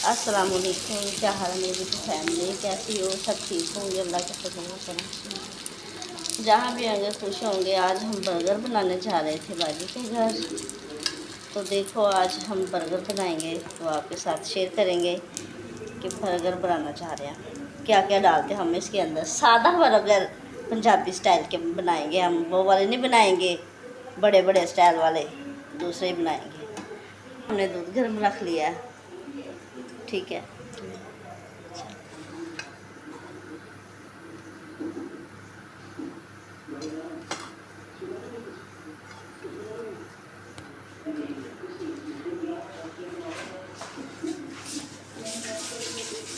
अस्सलाम वालेकुम, क्या हाल है मेरी फैमिली, कैसी हो? सब ठीक होंगे, अल्लाह के फजल व करम से जहाँ भी होंगे खुश होंगे। आज हम बर्गर बनाने जा रहे थे बाजी के घर, तो देखो आज हम बर्गर बनाएंगे, तो आपके साथ शेयर करेंगे कि बर्गर बनाना चाह रहे हैं, क्या क्या डालते हैं हम इसके अंदर। सादा बर्गर पंजाबी स्टाइल के बनाएंगे हम, वो वाले नहीं बनाएंगे, बड़े बड़े स्टाइल वाले दूसरे ही बनाएंगे। हमने दूध गर्म रख लिया है, ठीक है।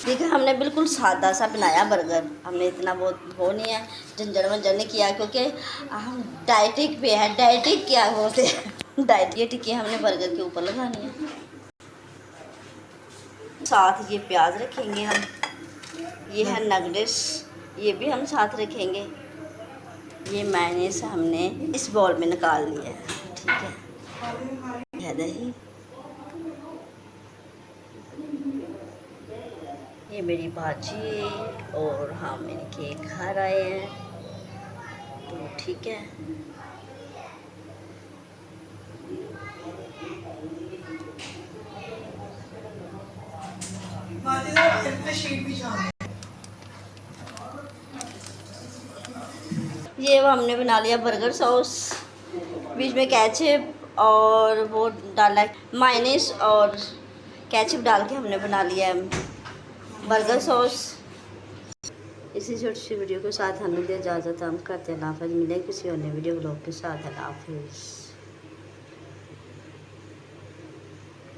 देखिए हमने बिल्कुल सादा सा बनाया बर्गर, हमने इतना वो नहीं है, झंझट वंझट नहीं किया, क्योंकि हम डाइटिक पे है। डाइटिक क्या बोलते हैं डाइट, ये टिक्की हमने बर्गर के ऊपर लगानी है। साथ ये प्याज रखेंगे हम, ये है नगरेट्स, ये भी हम साथ रखेंगे। ये मेयोनेज़ हमने इस बॉल में निकाल लिया है, ठीक है। यह दही, ये मेरी भाजी और हम इनके घर आए हैं, तो ठीक है। ये वो हमने बना लिया बर्गर सॉस, बीच में केचप और वो डाला मायनीस और केचप डाल के हमने बना लिया है बर्गर सॉस। इसी छोटी सी वीडियो के साथ हमें दे इजाज़त, हम करते हैं अल्लाह हाफ़िज़। मिलें किसी अन्य वीडियो ब्लॉग के साथ। अल्लाह हाफ़िज़।